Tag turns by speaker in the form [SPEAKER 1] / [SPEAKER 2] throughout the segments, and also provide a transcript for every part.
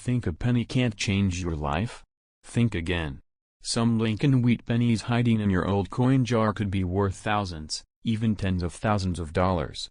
[SPEAKER 1] Think a penny can't change your life? Think again. Some Lincoln wheat pennies hiding in your old coin jar could be worth thousands, even tens of thousands of dollars.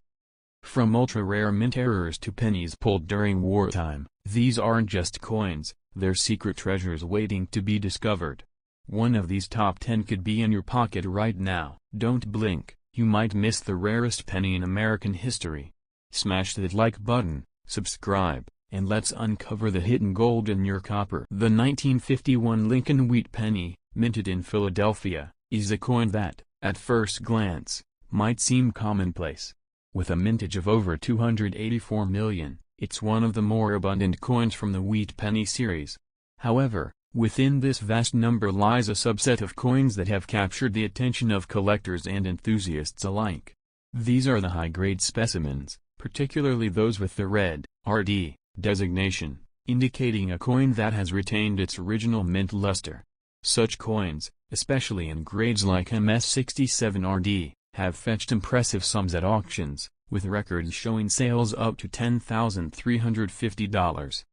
[SPEAKER 1] From ultra-rare mint errors to pennies pulled during wartime, these aren't just coins, they're secret treasures waiting to be discovered. One of these top 10 could be in your pocket right now. Don't blink, you might miss the rarest penny in American history. Smash that like button, subscribe, and let's uncover the hidden gold in your copper. The 1951 Lincoln wheat penny, minted in Philadelphia, is a coin that, at first glance, might seem commonplace. With a mintage of over 284 million, it's one of the more abundant coins from the wheat penny series. However, within this vast number lies a subset of coins that have captured the attention of collectors and enthusiasts alike. These are the high-grade specimens, particularly those with the red RD designation, indicating a coin that has retained its original mint luster. Such coins, especially in grades like MS67RD, have fetched impressive sums at auctions, with records showing sales up to $10,350.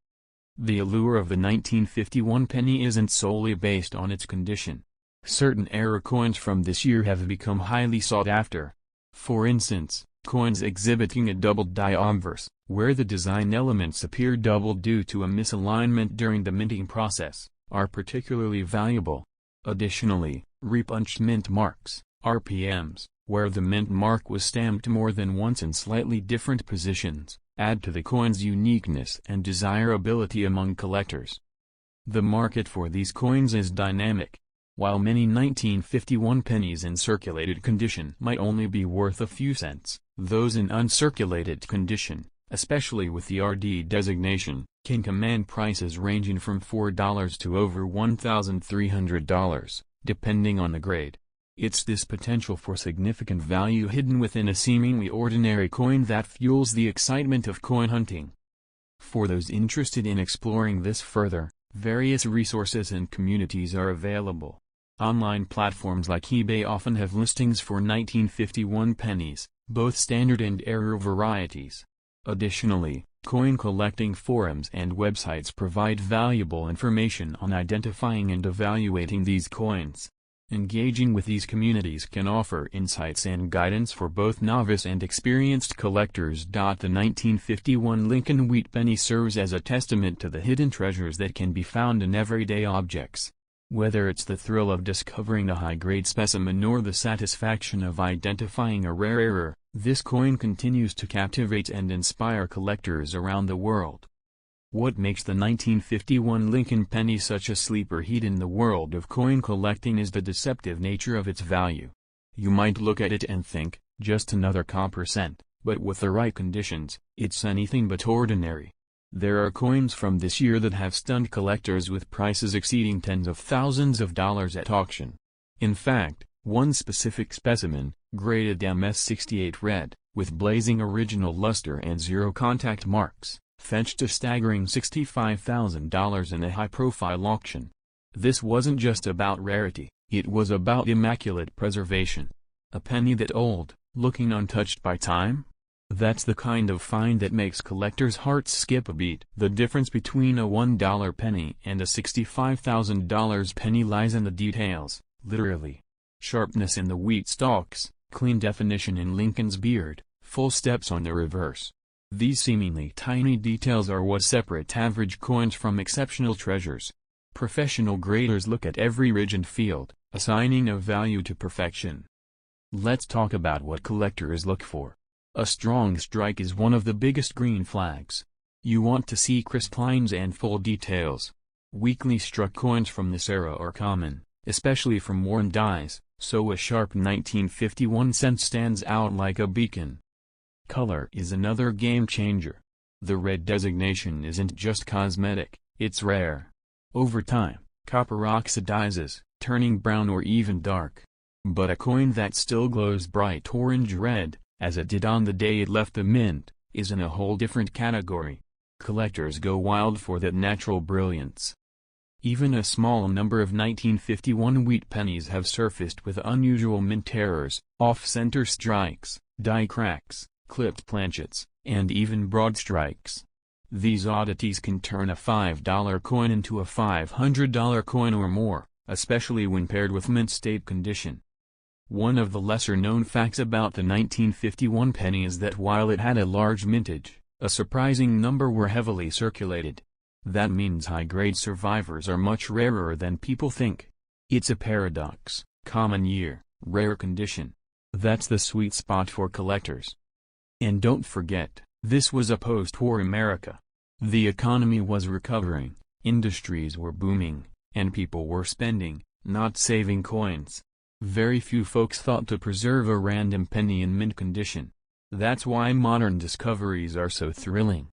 [SPEAKER 1] The allure of the 1951 penny isn't solely based on its condition. Certain error coins from this year have become highly sought after. For instance, coins exhibiting a doubled die obverse, where the design elements appear doubled due to a misalignment during the minting process, are particularly valuable. Additionally, repunched mint marks, RPMs, where the mint mark was stamped more than once in slightly different positions, add to the coin's uniqueness and desirability among collectors. The market for these coins is dynamic. While many 1951 pennies in circulated condition might only be worth a few cents, those in uncirculated condition, especially with the RD designation, can command prices ranging from $4 to over $1,300, depending on the grade. It's this potential for significant value hidden within a seemingly ordinary coin that fuels the excitement of coin hunting. For those interested in exploring this further, various resources and communities are available. Online platforms like eBay often have listings for 1951 pennies, both standard and error varieties. Additionally, coin collecting forums and websites provide valuable information on identifying and evaluating these coins. Engaging with these communities can offer insights and guidance for both novice and experienced collectors. The 1951 Lincoln wheat penny serves as a testament to the hidden treasures that can be found in everyday objects. Whether it's the thrill of discovering a high-grade specimen or the satisfaction of identifying a rare error, this coin continues to captivate and inspire collectors around the world. What makes the 1951 Lincoln penny such a sleeper hit in the world of coin collecting is the deceptive nature of its value. You might look at it and think, just another copper cent, but with the right conditions, it's anything but ordinary. There are coins from this year that have stunned collectors with prices exceeding tens of thousands of dollars at auction. In fact, one specific specimen, graded MS68 red, with blazing original luster and zero contact marks, fetched a staggering $65,000 in a high-profile auction. This wasn't just about rarity, it was about immaculate preservation. A penny that old, looking untouched by time? That's the kind of find that makes collectors' hearts skip a beat. The difference between a $1 penny and a $65,000 penny lies in the details, literally. Sharpness in the wheat stalks, clean definition in Lincoln's beard, full steps on the reverse. These seemingly tiny details are what separate average coins from exceptional treasures. Professional graders look at every ridge and field, assigning a value to perfection. Let's talk about what collectors look for. A strong strike is one of the biggest green flags. You want to see crisp lines and full details. Weakly struck coins from this era are common, especially from worn dies, so a sharp 1951 cent stands out like a beacon. Color is another game changer. The red designation isn't just cosmetic, it's rare. Over time, copper oxidizes, turning brown or even dark. But a coin that still glows bright orange-red, as it did on the day it left the mint, is in a whole different category. Collectors go wild for that natural brilliance. Even a small number of 1951 wheat pennies have surfaced with unusual mint errors, off-center strikes, die cracks, clipped planchets, and even broad strikes. These oddities can turn a $5 coin into a $500 coin or more, especially when paired with mint state condition. One of the lesser-known facts about the 1951 penny is that while it had a large mintage, a surprising number were heavily circulated. That means high-grade survivors are much rarer than people think. It's a paradox: common year, rare condition. That's the sweet spot for collectors. And don't forget, this was a post-war America. The economy was recovering, industries were booming, and people were spending, not saving coins. Very few folks thought to preserve a random penny in mint condition. That's why modern discoveries are so thrilling.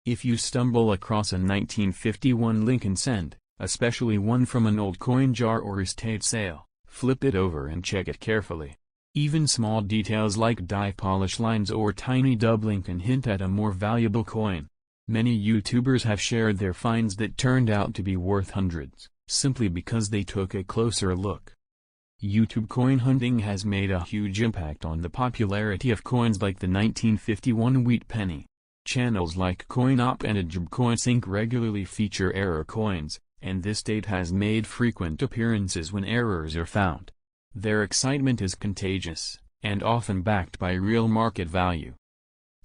[SPEAKER 1] If you stumble across a 1951 Lincoln cent, especially one from an old coin jar or estate sale, flip it over and check it carefully. Even small details like die polish lines or tiny doubling can hint at a more valuable coin. Many YouTubers have shared their finds that turned out to be worth hundreds, simply because they took a closer look. YouTube coin hunting has made a huge impact on the popularity of coins like the 1951 wheat penny. Channels like CoinOp and AjibCoinSync regularly feature error coins, and this date has made frequent appearances when errors are found. Their excitement is contagious, and often backed by real market value.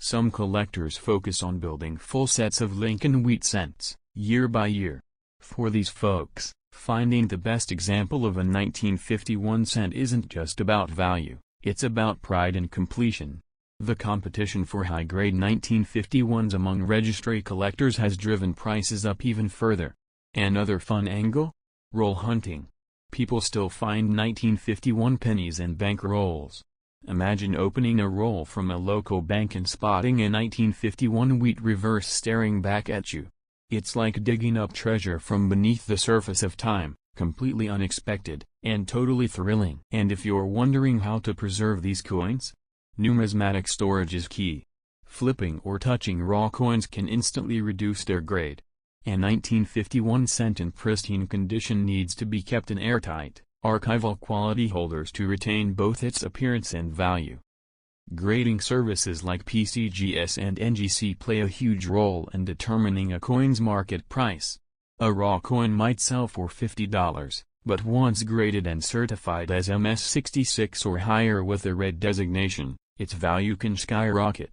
[SPEAKER 1] Some collectors focus on building full sets of Lincoln wheat cents, year by year. For these folks, finding the best example of a 1951 cent isn't just about value, it's about pride and completion. The competition for high-grade 1951s among registry collectors has driven prices up even further. Another fun angle? Roll hunting. People still find 1951 pennies and bank rolls. Imagine opening a roll from a local bank and spotting a 1951 wheat reverse staring back at you. It's like digging up treasure from beneath the surface of time, completely unexpected, and totally thrilling. And if you're wondering how to preserve these coins, numismatic storage is key. Flipping or touching raw coins can instantly reduce their grade. A 1951 cent in pristine condition needs to be kept in airtight, archival quality holders to retain both its appearance and value. Grading services like PCGS and NGC play a huge role in determining a coin's market price. A raw coin might sell for $50, but once graded and certified as MS66 or higher with a red designation, its value can skyrocket.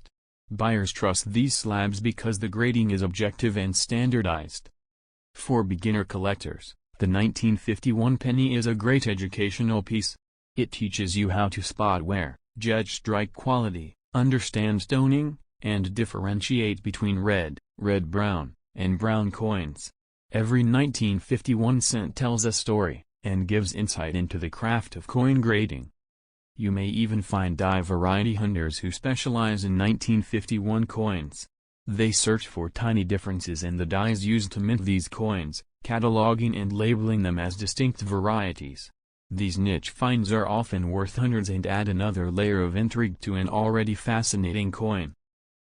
[SPEAKER 1] Buyers trust these slabs because the grading is objective and standardized. For beginner collectors, the 1951 penny is a great educational piece. It teaches you how to spot wear, judge strike quality, understand stoning, and differentiate between red-brown, and brown coins. Every 1951 cent tells a story, and gives insight into the craft of coin grading. You may even find die variety hunters who specialize in 1951 coins. They search for tiny differences in the dies used to mint these coins, cataloging and labeling them as distinct varieties. These niche finds are often worth hundreds and add another layer of intrigue to an already fascinating coin.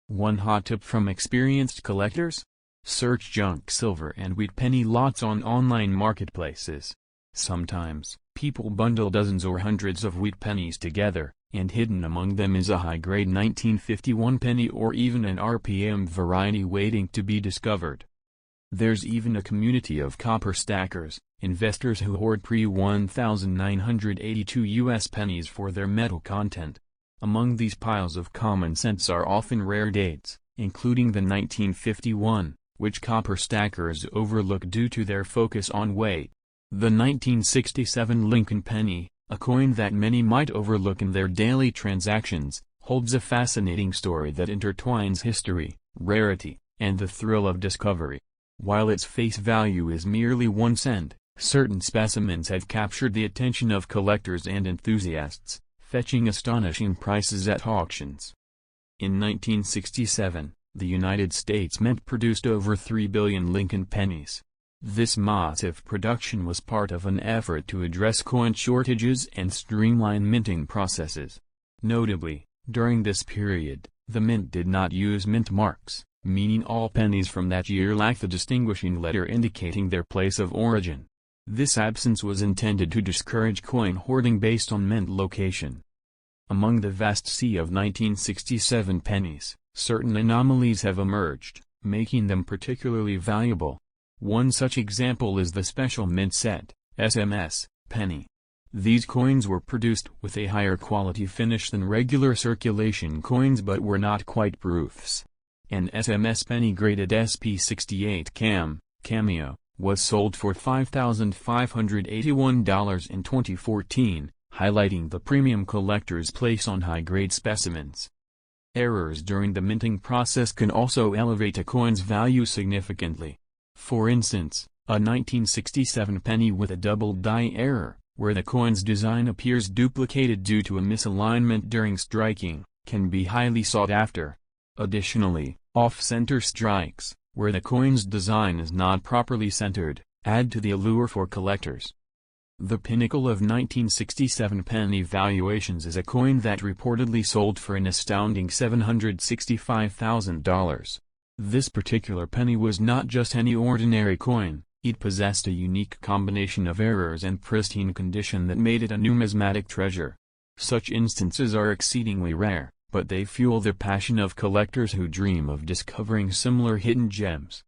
[SPEAKER 1] One hot tip from experienced collectors? Search junk silver and wheat penny lots on online marketplaces. Sometimes, people bundle dozens or hundreds of wheat pennies together, and hidden among them is a high-grade 1951 penny or even an RPM variety waiting to be discovered. There's even a community of copper stackers, investors who hoard pre-1982 US pennies for their metal content. Among these piles of common cents are often rare dates, including the 1951, which copper stackers overlook due to their focus on weight. The 1967 Lincoln penny, a coin that many might overlook in their daily transactions, holds a fascinating story that intertwines history, rarity, and the thrill of discovery. While its face value is merely 1 cent, certain specimens have captured the attention of collectors and enthusiasts, fetching astonishing prices at auctions. In 1967, the United States Mint produced over 3 billion Lincoln pennies. This massive production was part of an effort to address coin shortages and streamline minting processes. Notably, during this period, the mint did not use mint marks, meaning all pennies from that year lacked the distinguishing letter indicating their place of origin. This absence was intended to discourage coin hoarding based on mint location. Among the vast sea of 1967 pennies, certain anomalies have emerged, making them particularly valuable. One such example is the special mint set, SMS, penny. These coins were produced with a higher quality finish than regular circulation coins but were not quite proofs. An SMS penny graded SP68 Cameo, was sold for $5,581 in 2014, highlighting the premium collector's place on high-grade specimens. Errors during the minting process can also elevate a coin's value significantly. For instance, a 1967 penny with a doubled die error, where the coin's design appears duplicated due to a misalignment during striking, can be highly sought after. Additionally, off-center strikes, where the coin's design is not properly centered, add to the allure for collectors. The pinnacle of 1967 penny valuations is a coin that reportedly sold for an astounding $765,000. This particular penny was not just any ordinary coin, it possessed a unique combination of errors and pristine condition that made it a numismatic treasure. Such instances are exceedingly rare, but they fuel the passion of collectors who dream of discovering similar hidden gems.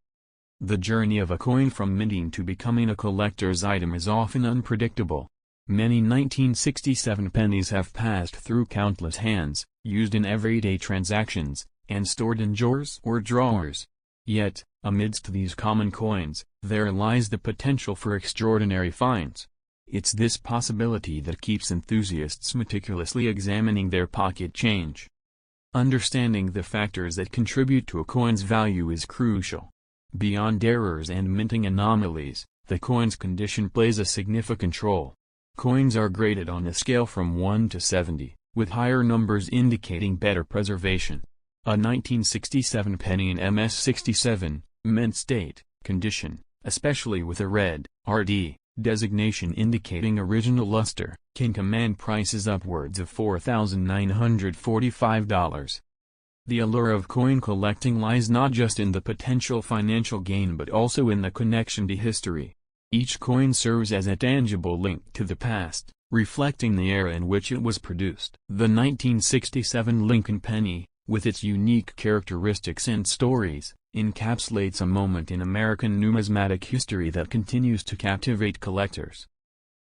[SPEAKER 1] The journey of a coin from minting to becoming a collector's item is often unpredictable. Many 1967 pennies have passed through countless hands, used in everyday transactions, and stored in drawers or drawers. Yet, amidst these common coins, there lies the potential for extraordinary finds. It's this possibility that keeps enthusiasts meticulously examining their pocket change. Understanding the factors that contribute to a coin's value is crucial. Beyond errors and minting anomalies, the coin's condition plays a significant role. Coins are graded on a scale from 1 to 70, with higher numbers indicating better preservation. A 1967 penny in MS67, mint state, condition, especially with a red, RD, designation indicating original luster, can command prices upwards of $4,945. The allure of coin collecting lies not just in the potential financial gain but also in the connection to history. Each coin serves as a tangible link to the past, reflecting the era in which it was produced. The 1967 Lincoln penny, with its unique characteristics and stories, encapsulates a moment in American numismatic history that continues to captivate collectors.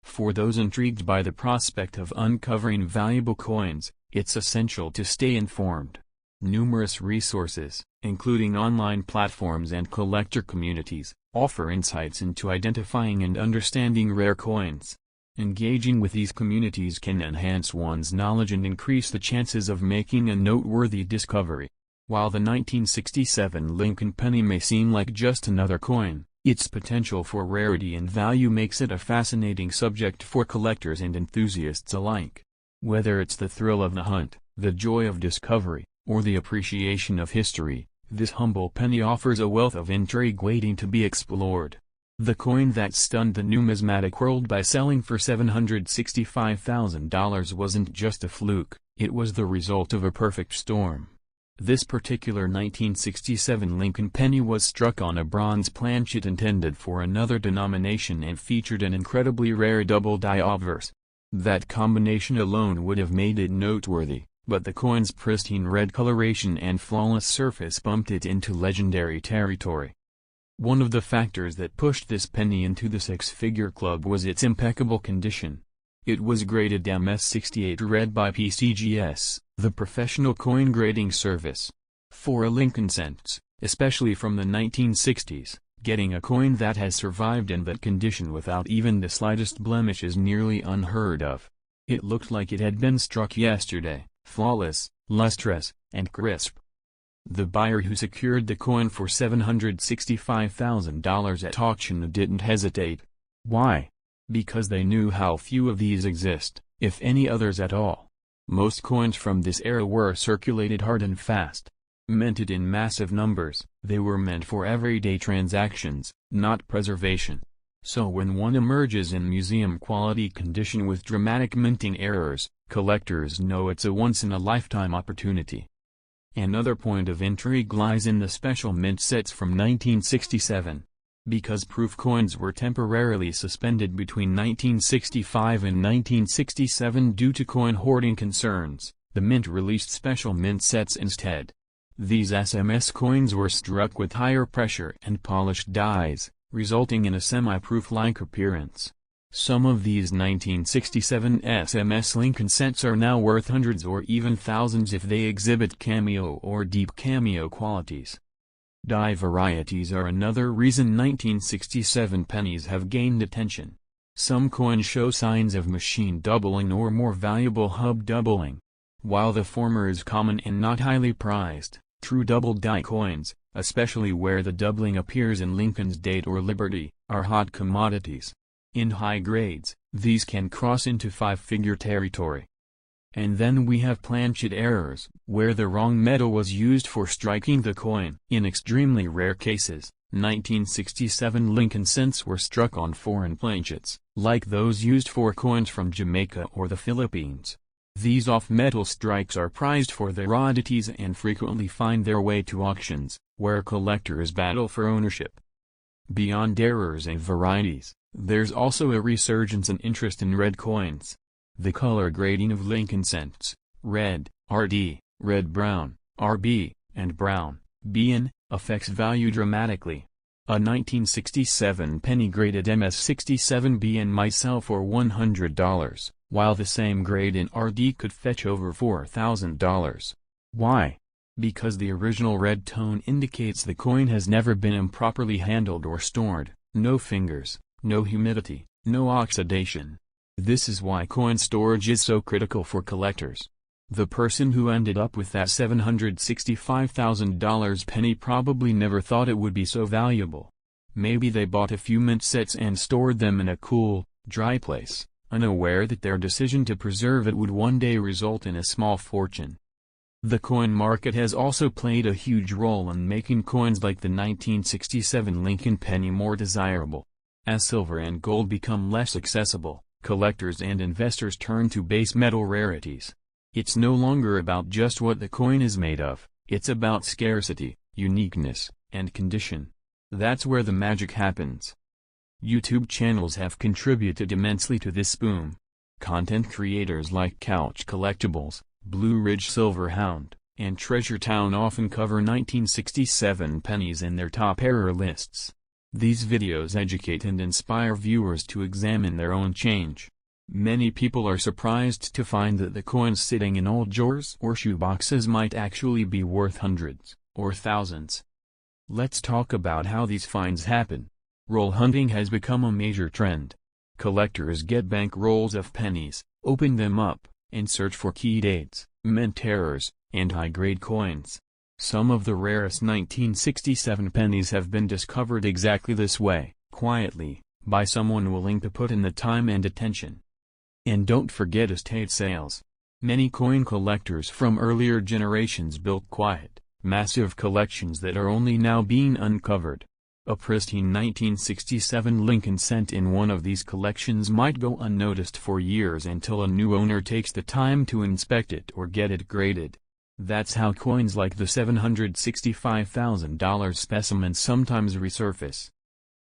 [SPEAKER 1] For those intrigued by the prospect of uncovering valuable coins, it's essential to stay informed. Numerous resources, including online platforms and collector communities, offer insights into identifying and understanding rare coins. Engaging with these communities can enhance one's knowledge and increase the chances of making a noteworthy discovery. While the 1967 Lincoln penny may seem like just another coin, its potential for rarity and value makes it a fascinating subject for collectors and enthusiasts alike. Whether it's the thrill of the hunt, the joy of discovery, or the appreciation of history, this humble penny offers a wealth of intrigue waiting to be explored. The coin that stunned the numismatic world by selling for $765,000 wasn't just a fluke, it was the result of a perfect storm. This particular 1967 Lincoln penny was struck on a bronze planchet intended for another denomination and featured an incredibly rare Doubled Die Obverse. That combination alone would have made it noteworthy, but the coin's pristine red coloration and flawless surface bumped it into legendary territory. One of the factors that pushed this penny into the six-figure club was its impeccable condition. It was graded MS68 Red by PCGS, the professional coin grading service. For a Lincoln cents, especially from the 1960s, getting a coin that has survived in that condition without even the slightest blemish is nearly unheard of. It looked like it had been struck yesterday, flawless, lustrous, and crisp. The buyer who secured the coin for $765,000 at auction didn't hesitate. Why? Because they knew how few of these exist, if any others at all. Most coins from this era were circulated hard and fast. Minted in massive numbers, they were meant for everyday transactions, not preservation. So when one emerges in museum-quality condition with dramatic minting errors, collectors know it's a once-in-a-lifetime opportunity. Another point of intrigue lies in the special mint sets from 1967. Because proof coins were temporarily suspended between 1965 and 1967 due to coin hoarding concerns, the mint released special mint sets instead. These SMS coins were struck with higher pressure and polished dies, resulting in a semi-proof-like appearance. Some of these 1967 SMS Lincoln cents are now worth hundreds or even thousands if they exhibit cameo or deep cameo qualities. Die varieties are another reason 1967 pennies have gained attention. Some coins show signs of machine doubling or more valuable hub doubling. While the former is common and not highly prized, true doubled die coins, especially where the doubling appears in Lincoln's date or Liberty, are hot commodities. In high grades, these can cross into five-figure territory. And then we have planchet errors, where the wrong metal was used for striking the coin. In extremely rare cases, 1967 Lincoln cents were struck on foreign planchets, like those used for coins from Jamaica or the Philippines. These off-metal strikes are prized for their oddities and frequently find their way to auctions, where collectors battle for ownership. Beyond errors and varieties, there's also a resurgence in interest in red coins. The color grading of Lincoln cents, red, RD, red-brown, RB, and brown, BN, affects value dramatically. A 1967 penny graded MS67BN might sell for $100, while the same grade in RD could fetch over $4,000. Why? Because the original red tone indicates the coin has never been improperly handled or stored, no fingers, no humidity, no oxidation. This is why coin storage is so critical for collectors. The person who ended up with that $765,000 penny probably never thought it would be so valuable. Maybe they bought a few mint sets and stored them in a cool, dry place, unaware that their decision to preserve it would one day result in a small fortune. The coin market has also played a huge role in making coins like the 1967 Lincoln penny more desirable. As silver and gold become less accessible, collectors and investors turn to base metal rarities. It's no longer about just what the coin is made of, it's about scarcity, uniqueness, and condition. That's where the magic happens. YouTube channels have contributed immensely to this boom. Content creators like Couch Collectibles, Blue Ridge Silverhound, and Treasure Town often cover 1967 pennies in their top error lists. These videos educate and inspire viewers to examine their own change. Many people are surprised to find that the coins sitting in old drawers or shoeboxes might actually be worth hundreds, or thousands. Let's talk about how these finds happen. Roll hunting has become a major trend. Collectors get bank rolls of pennies, open them up, and search for key dates, mint errors, and high-grade coins. Some of the rarest 1967 pennies have been discovered exactly this way, quietly, by someone willing to put in the time and attention. And don't forget estate sales. Many coin collectors from earlier generations built quiet, massive collections that are only now being uncovered. A pristine 1967 Lincoln cent in one of these collections might go unnoticed for years until a new owner takes the time to inspect it or get it graded. That's how coins like the $765,000 specimen sometimes resurface.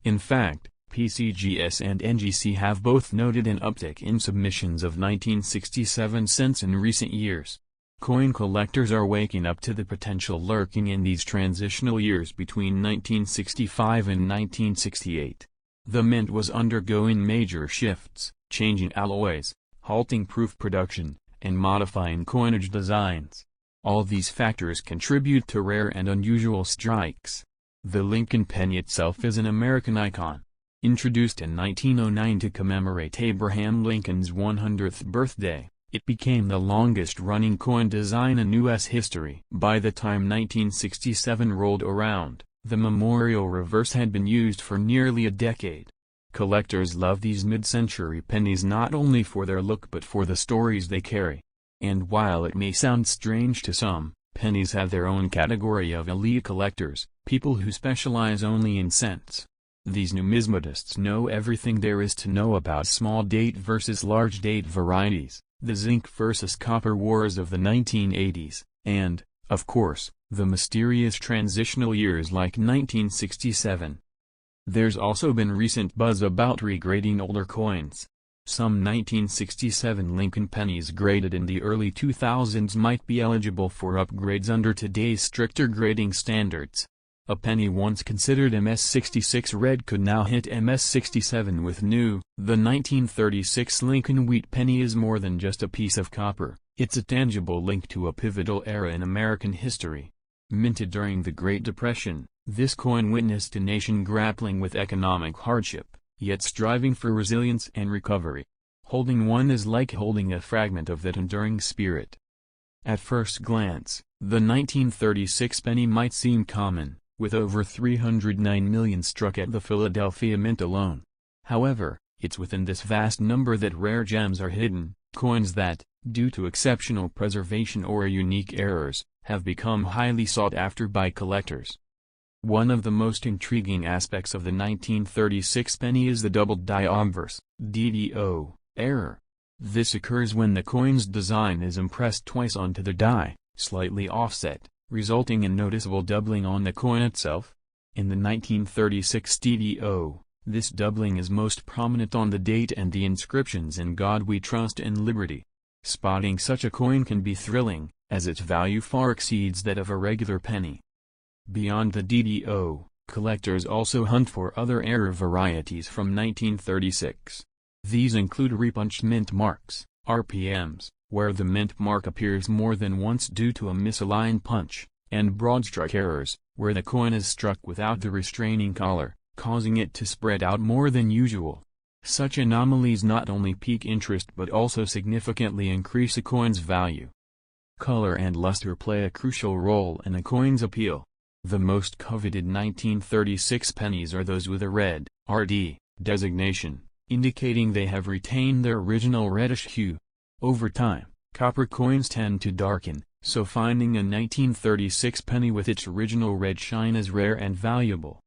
[SPEAKER 1] In fact, PCGS and NGC have both noted an uptick in submissions of 1967 cents in recent years. Coin collectors are waking up to the potential lurking in these transitional years between 1965 and 1968. The mint was undergoing major shifts, changing alloys, halting proof production, and modifying coinage designs. All these factors contribute to rare and unusual strikes. The Lincoln penny itself is an American icon. Introduced in 1909 to commemorate Abraham Lincoln's 100th birthday, it became the longest-running coin design in U.S. history. By the time 1967 rolled around, the memorial reverse had been used for nearly a decade. Collectors love these mid-century pennies not only for their look but for the stories they carry. And while it may sound strange to some, pennies have their own category of elite collectors, people who specialize only in cents. These numismatists know everything there is to know about small date versus large date varieties, the zinc versus copper wars of the 1980s, and, of course, the mysterious transitional years like 1967. There's also been recent buzz about regrading older coins. Some 1967 Lincoln pennies graded in the early 2000s might be eligible for upgrades under today's stricter grading standards. A penny once considered MS66 red could now hit MS67 with new. The 1936 Lincoln wheat penny is more than just a piece of copper, it's a tangible link to a pivotal era in American history. Minted during the Great Depression, this coin witnessed a nation grappling with economic hardship, yet striving for resilience and recovery. Holding one is like holding a fragment of that enduring spirit. At first glance, the 1936 penny might seem common, with over 309 million struck at the Philadelphia Mint alone. However, it's within this vast number that rare gems are hidden, coins that, due to exceptional preservation or unique errors, have become highly sought after by collectors. One of the most intriguing aspects of the 1936 penny is the Doubled Die Obverse (DDO) error. This occurs when the coin's design is impressed twice onto the die, slightly offset, resulting in noticeable doubling on the coin itself. In the 1936 DDO, this doubling is most prominent on the date and the inscriptions "In God We Trust" and "Liberty." Spotting such a coin can be thrilling, as its value far exceeds that of a regular penny. Beyond the DDO, collectors also hunt for other error varieties from 1936. These include repunched mint marks, RPMs, where the mint mark appears more than once due to a misaligned punch, and broadstrike errors, where the coin is struck without the restraining collar, causing it to spread out more than usual. Such anomalies not only pique interest but also significantly increase a coin's value. Color and luster play a crucial role in a coin's appeal. The most coveted 1936 pennies are those with a red (RD) designation, indicating they have retained their original reddish hue. Over time, copper coins tend to darken, so finding a 1936 penny with its original red shine is rare and valuable.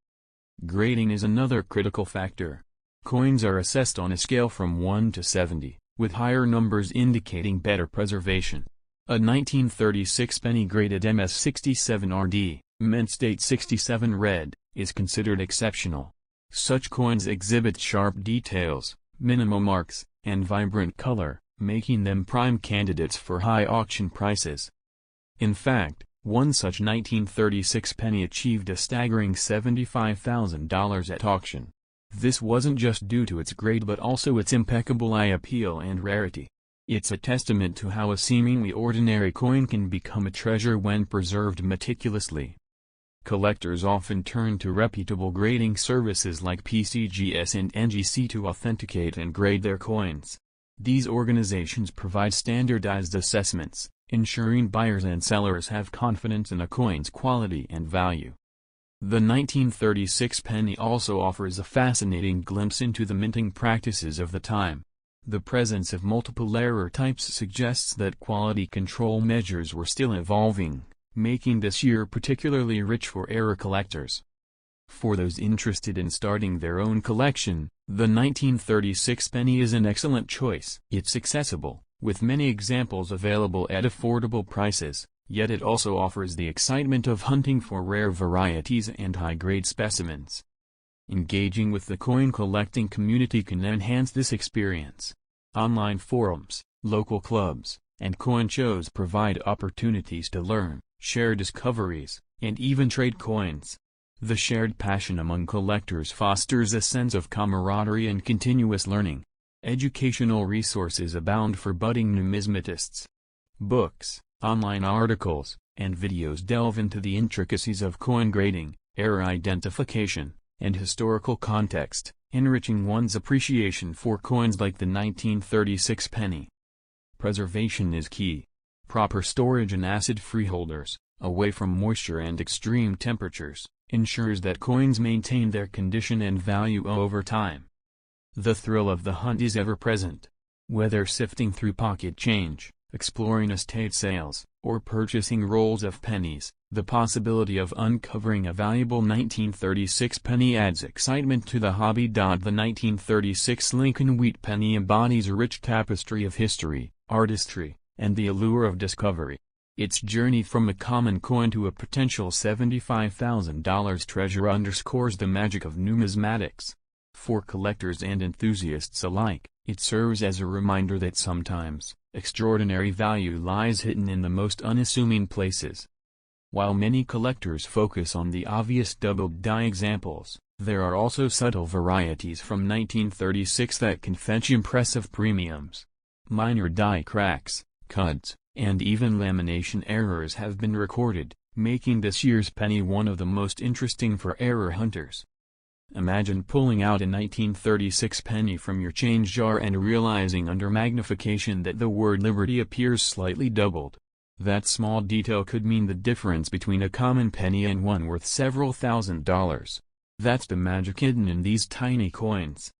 [SPEAKER 1] Grading is another critical factor. Coins are assessed on a scale from 1 to 70, with higher numbers indicating better preservation. A 1936 penny graded MS67 RD, mint state 67 red, is considered exceptional. Such coins exhibit sharp details, minimal marks, and vibrant color, making them prime candidates for high auction prices. In fact, one such 1936 penny achieved a staggering $75,000 at auction. This wasn't just due to its grade but also its impeccable eye appeal and rarity. It's a testament to how a seemingly ordinary coin can become a treasure when preserved meticulously. Collectors often turn to reputable grading services like PCGS and NGC to authenticate and grade their coins. These organizations provide standardized assessments, ensuring buyers and sellers have confidence in a coin's quality and value. The 1936 penny also offers a fascinating glimpse into the minting practices of the time. The presence of multiple error types suggests that quality control measures were still evolving, making this year particularly rich for error collectors. For those interested in starting their own collection, the 1936 penny is an excellent choice. It's accessible, with many examples available at affordable prices, yet it also offers the excitement of hunting for rare varieties and high-grade specimens. Engaging with the coin collecting community can enhance this experience. Online forums, local clubs, and coin shows provide opportunities to learn, share discoveries, and even trade coins. The shared passion among collectors fosters a sense of camaraderie and continuous learning. Educational resources abound for budding numismatists. Books, online articles, and videos delve into the intricacies of coin grading, error identification, and historical context, enriching one's appreciation for coins like the 1936 penny. Preservation is key. Proper storage in acid-free holders, away from moisture and extreme temperatures, ensures that coins maintain their condition and value over time. The thrill of the hunt is ever present. Whether sifting through pocket change, exploring estate sales, or purchasing rolls of pennies, the possibility of uncovering a valuable 1936 penny adds excitement to the hobby. The 1936 Lincoln wheat penny embodies a rich tapestry of history, artistry, and the allure of discovery. Its journey from a common coin to a potential $75,000 treasure underscores the magic of numismatics. For collectors and enthusiasts alike, It serves as a reminder that sometimes, extraordinary value lies hidden in the most unassuming places. While many collectors focus on the obvious doubled die examples, there are also subtle varieties from 1936 that can fetch impressive premiums. Minor die cracks, cuts, and even lamination errors have been recorded, making this year's penny one of the most interesting for error hunters. Imagine pulling out a 1936 penny from your change jar and realizing under magnification that the word liberty appears slightly doubled. That small detail could mean the difference between a common penny and one worth several $1,000s. That's the magic hidden in these tiny coins.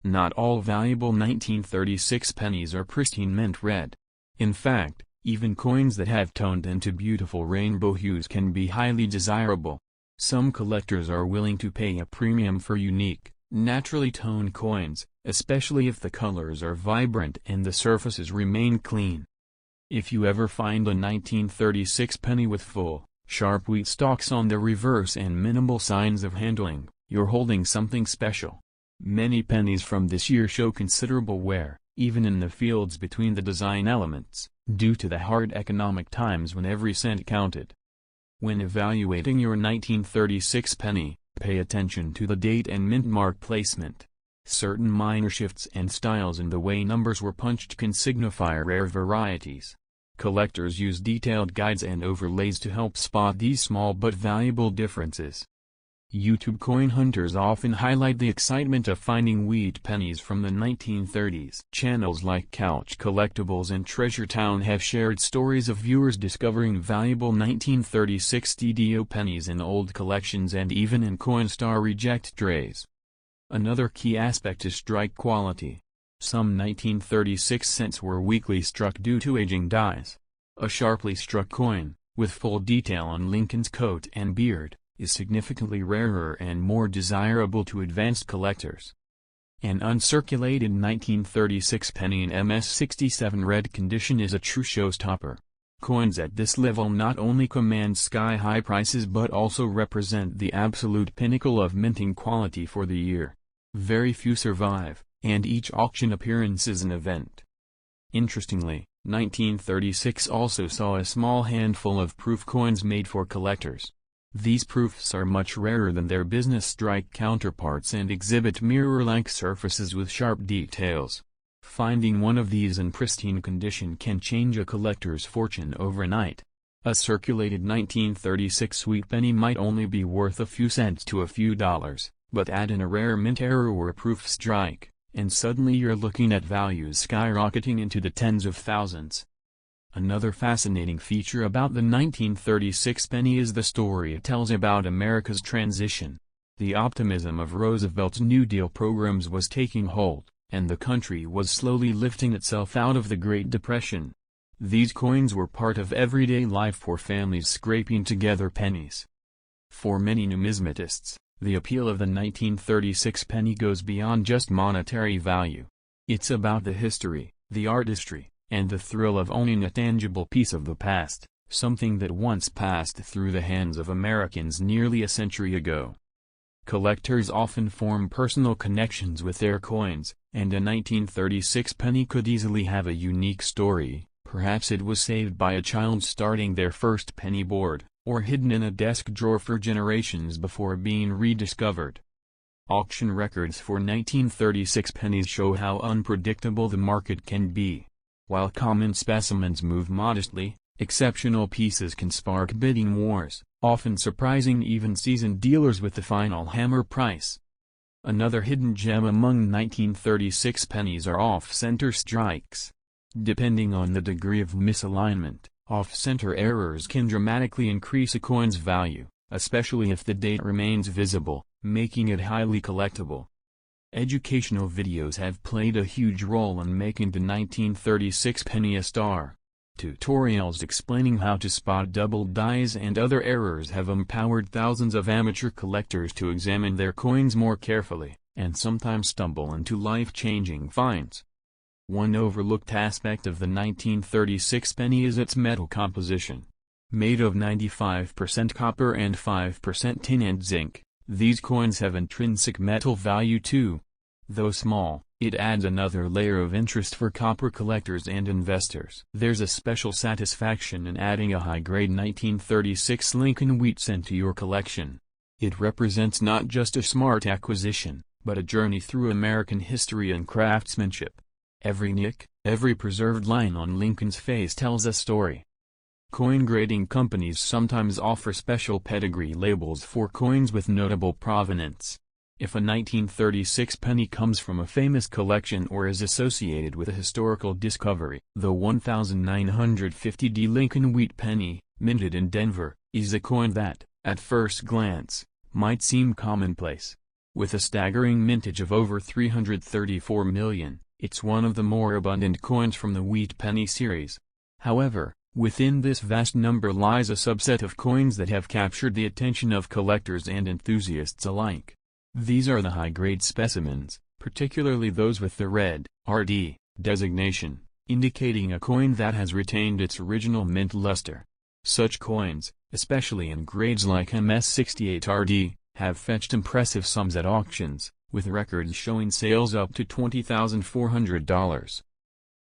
[SPEAKER 1] Not all valuable 1936 pennies are pristine mint red. In fact, even coins that have toned into beautiful rainbow hues can be highly desirable. Some collectors are willing to pay a premium for unique, naturally toned coins, especially if the colors are vibrant and the surfaces remain clean. If you ever find a 1936 penny with full, sharp wheat stalks on the reverse and minimal signs of handling, you're holding something special. Many pennies from this year show considerable wear, even in the fields between the design elements, due to the hard economic times when every cent counted. When evaluating your 1936 penny, pay attention to the date and mint mark placement. Certain minor shifts and styles in the way numbers were punched can signify rare varieties. Collectors use detailed guides and overlays to help spot these small but valuable differences. YouTube coin hunters often highlight the excitement of finding wheat pennies from the 1930s. Channels like Couch Collectibles and Treasure Town have shared stories of viewers discovering valuable 1936 DDO pennies in old collections and even in Coinstar reject trays. Another key aspect is strike quality. Some 1936 cents were weakly struck due to aging dies. A sharply struck coin, with full detail on Lincoln's coat and beard, is significantly rarer and more desirable to advanced collectors. An uncirculated 1936 penny in MS67 red condition is a true showstopper. Coins at this level not only command sky-high prices but also represent the absolute pinnacle of minting quality for the year. Very few survive, and each auction appearance is an event. Interestingly, 1936 also saw a small handful of proof coins made for collectors. These proofs are much rarer than their business strike counterparts and exhibit mirror-like surfaces with sharp details. Finding one of these in pristine condition can change a collector's fortune overnight. A circulated 1936 sweet penny might only be worth a few cents to a few dollars, but add in a rare mint error or a proof strike, and suddenly you're looking at values skyrocketing into the tens of thousands. Another fascinating feature about the 1936 penny is the story it tells about America's transition. The optimism of Roosevelt's New Deal programs was taking hold, and the country was slowly lifting itself out of the Great Depression. These coins were part of everyday life for families scraping together pennies. For many numismatists, the appeal of the 1936 penny goes beyond just monetary value. It's about the history, the artistry, and the thrill of owning a tangible piece of the past, something that once passed through the hands of Americans nearly a century ago. Collectors often form personal connections with their coins, and a 1936 penny could easily have a unique story. Perhaps it was saved by a child starting their first penny board, or hidden in a desk drawer for generations before being rediscovered. Auction records for 1936 pennies show how unpredictable the market can be. While common specimens move modestly, exceptional pieces can spark bidding wars, often surprising even seasoned dealers with the final hammer price. Another hidden gem among 1936 pennies are off-center strikes. Depending on the degree of misalignment, off-center errors can dramatically increase a coin's value, especially if the date remains visible, making it highly collectible. Educational videos have played a huge role in making the 1936 penny a star. Tutorials explaining how to spot doubled dies and other errors have empowered thousands of amateur collectors to examine their coins more carefully, and sometimes stumble into life-changing finds. One overlooked aspect of the 1936 penny is its metal composition. Made of 95% copper and 5% tin and zinc, these coins have intrinsic metal value too. Though small, it adds another layer of interest for copper collectors and investors. There's a special satisfaction in adding a high-grade 1936 Lincoln wheat cent to your collection. It represents not just a smart acquisition, but a journey through American history and craftsmanship. Every nick, every preserved line on Lincoln's face tells a story. Coin grading companies sometimes offer special pedigree labels for coins with notable provenance. If a 1936 penny comes from a famous collection or is associated with a historical discovery, the 1950 Lincoln wheat penny, minted in Denver, is a coin that, at first glance, might seem commonplace. With a staggering mintage of over 334 million, it's one of the more abundant coins from the wheat penny series. However, within this vast number lies a subset of coins that have captured the attention of collectors and enthusiasts alike. These are the high-grade specimens, particularly those with the red RD designation, indicating a coin that has retained its original mint luster. Such coins, especially in grades like MS68 RD, have fetched impressive sums at auctions, with records showing sales up to $20,400.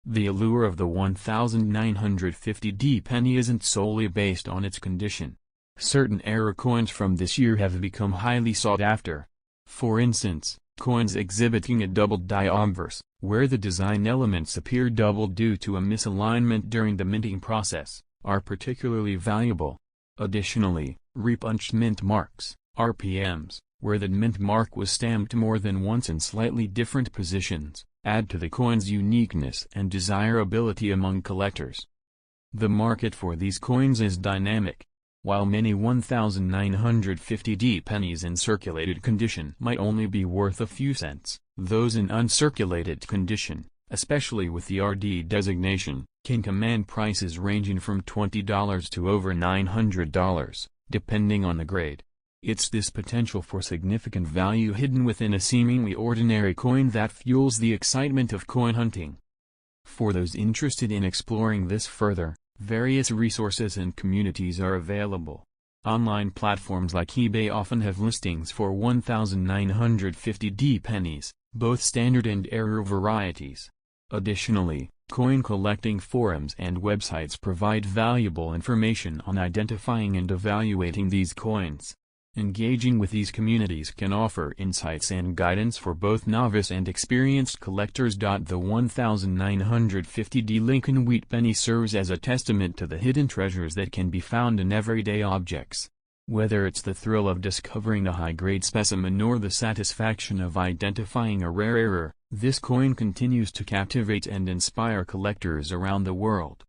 [SPEAKER 1] The allure of the 1950 penny isn't solely based on its condition. Certain era coins from this year have become highly sought after. For instance, coins exhibiting a doubled die obverse, where the design elements appear doubled due to a misalignment during the minting process, are particularly valuable. Additionally, repunched mint marks, RPMs, where the mint mark was stamped more than once in slightly different positions, add to the coin's uniqueness and desirability among collectors. The market for these coins is dynamic. While many 1950 pennies in circulated condition might only be worth a few cents, those in uncirculated condition, especially with the RD designation, can command prices ranging from $20 to over $900, depending on the grade. It's this potential for significant value hidden within a seemingly ordinary coin that fuels the excitement of coin hunting. For those interested in exploring this further, various resources and communities are available. Online platforms like eBay often have listings for 1950 pennies, both standard and error varieties. Additionally, coin collecting forums and websites provide valuable information on identifying and evaluating these coins. Engaging with these communities can offer insights and guidance for both novice and experienced collectors. The 1950 Lincoln wheat penny serves as a testament to the hidden treasures that can be found in everyday objects. Whether it's the thrill of discovering a high-grade specimen or the satisfaction of identifying a rare error, this coin continues to captivate and inspire collectors around the world.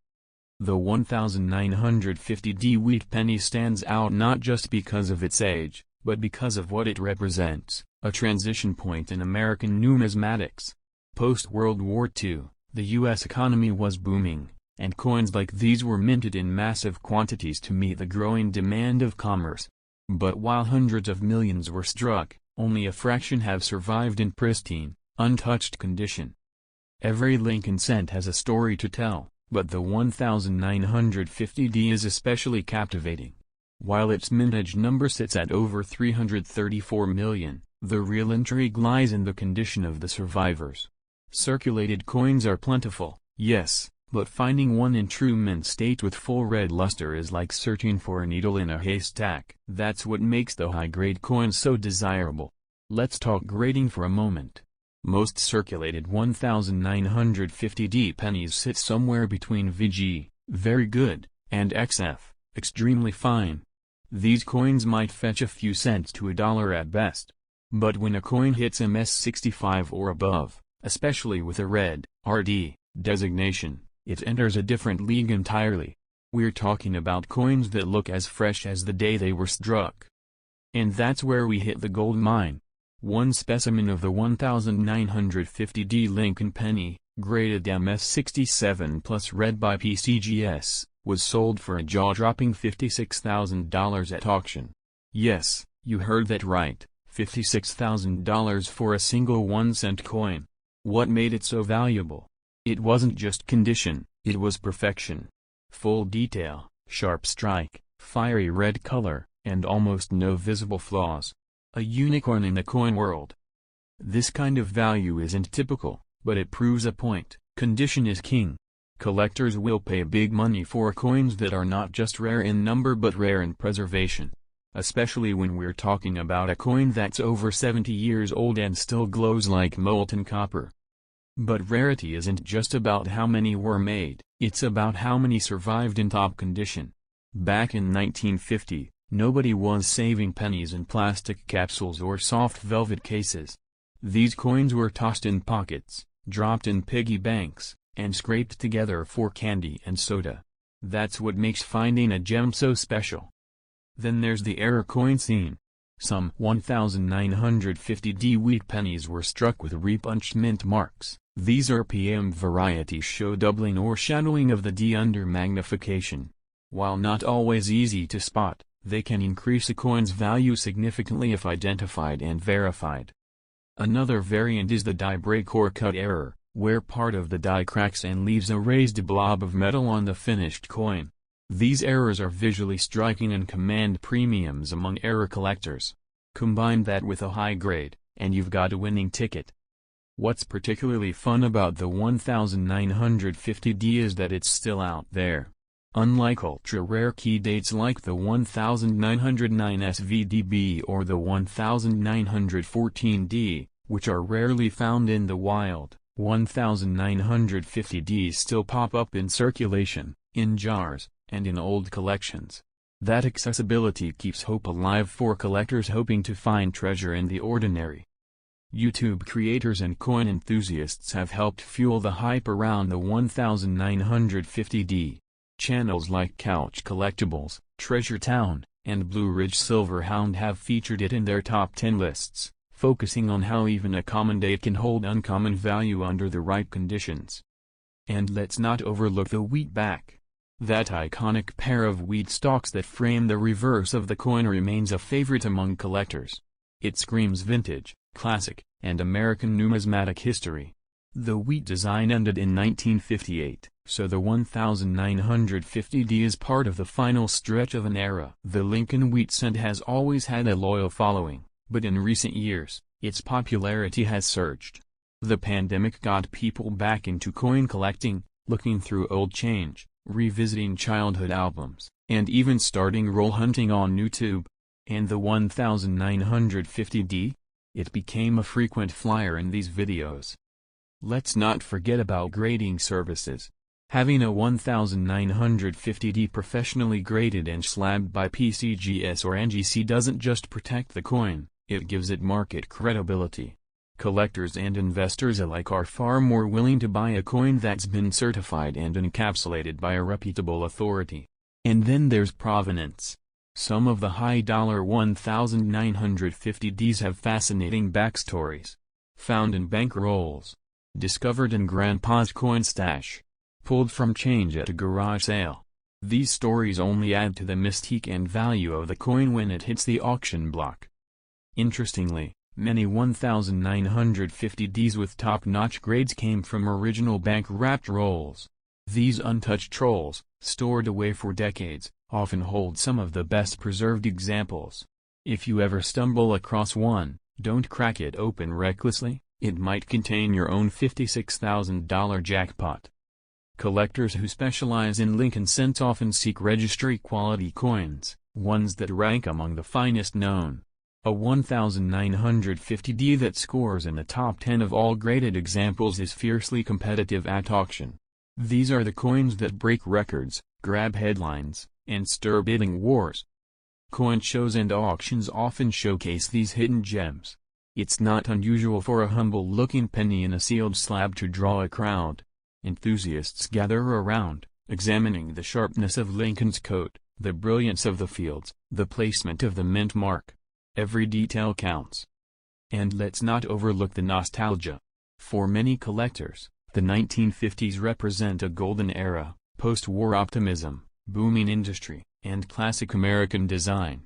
[SPEAKER 1] The 1950 wheat penny stands out not just because of its age, but because of what it represents, a transition point in American numismatics. Post-World War II, the U.S. economy was booming, and coins like these were minted in massive quantities to meet the growing demand of commerce. But while hundreds of millions were struck, only a fraction have survived in pristine, untouched condition. Every Lincoln cent has a story to tell, but the 1950 is especially captivating. While its mintage number sits at over 334 million, the real intrigue lies in the condition of the survivors. Circulated coins are plentiful, yes, but finding one in true mint state with full red luster is like searching for a needle in a haystack. That's what makes the high-grade coins so desirable. Let's talk grading for a moment. Most circulated 1950 pennies sit somewhere between VG, very good, and XF, extremely fine. These coins might fetch a few cents to $1 at best. But when a coin hits MS65 or above, especially with a red RD designation, it enters a different league entirely. We're talking about coins that look as fresh as the day they were struck. And that's where we hit the gold mine. One specimen of the 1950 Lincoln penny, graded MS67 plus read by PCGS, was sold for a jaw-dropping $56,000 at auction. Yes, you heard that right, $56,000 for a single 1-cent coin. What made it so valuable? It wasn't just condition, it was perfection. Full detail, sharp strike, fiery red color, and almost no visible flaws. A unicorn in the coin world. This kind of value isn't typical, but it proves a point: condition is king. Collectors will pay big money for coins that are not just rare in number but rare in preservation. Especially when we're talking about a coin that's over 70 years old and still glows like molten copper. But rarity isn't just about how many were made, it's about how many survived in top condition. Back in 1950, nobody was saving pennies in plastic capsules or soft velvet cases. These coins were tossed in pockets, dropped in piggy banks, and scraped together for candy and soda. That's what makes finding a gem so special. Then there's the error coin scene. Some 1950D wheat pennies were struck with repunched mint marks. These RPM varieties show doubling or shadowing of the D under magnification. While not always easy to spot, they can increase a coin's value significantly if identified and verified. Another variant is the die break or cut error, where part of the die cracks and leaves a raised blob of metal on the finished coin. These errors are visually striking and command premiums among error collectors. Combine that with a high grade, and you've got a winning ticket. What's particularly fun about the 1950D is that it's still out there. Unlike ultra-rare key dates like the 1909 SVDB or the 1914D, which are rarely found in the wild, 1950Ds still pop up in circulation, in jars, and in old collections. That accessibility keeps hope alive for collectors hoping to find treasure in the ordinary. YouTube creators and coin enthusiasts have helped fuel the hype around the 1950D. Channels like Couch Collectibles, Treasure Town, and Blue Ridge Silverhound have featured it in their top 10 lists, focusing on how even a common date can hold uncommon value under the right conditions. And let's not overlook the wheatback. That iconic pair of wheat stalks that frame the reverse of the coin remains a favorite among collectors. It screams vintage, classic, and American numismatic history. The wheat design ended in 1958, so the 1950D is part of the final stretch of an era. The Lincoln wheat cent has always had a loyal following, but in recent years, its popularity has surged. The pandemic got people back into coin collecting, looking through old change, revisiting childhood albums, and even starting roll hunting on YouTube. And the 1950D? It became a frequent flyer in these videos. Let's not forget about grading services. Having a 1950D professionally graded and slabbed by PCGS or NGC doesn't just protect the coin, it gives it market credibility. Collectors and investors alike are far more willing to buy a coin that's been certified and encapsulated by a reputable authority. And then there's provenance. Some of the high-dollar 1950Ds have fascinating backstories. Found in bank rolls. Discovered in Grandpa's coin stash. Pulled from change at a garage sale. These stories only add to the mystique and value of the coin when it hits the auction block. Interestingly, many 1950Ds with top-notch grades came from original bank-wrapped rolls. These untouched rolls, stored away for decades, often hold some of the best-preserved examples. If you ever stumble across one, don't crack it open recklessly. It might contain your own $56,000 jackpot. Collectors who specialize in Lincoln cents often seek registry-quality coins, ones that rank among the finest known. A 1950D that scores in the top 10 of all graded examples is fiercely competitive at auction. These are the coins that break records, grab headlines, and stir bidding wars. Coin shows and auctions often showcase these hidden gems. It's not unusual for a humble-looking penny in a sealed slab to draw a crowd. Enthusiasts gather around, examining the sharpness of Lincoln's coat, the brilliance of the fields, the placement of the mint mark. Every detail counts. And let's not overlook the nostalgia. For many collectors, the 1950s represent a golden era, post-war optimism, booming industry, and classic American design.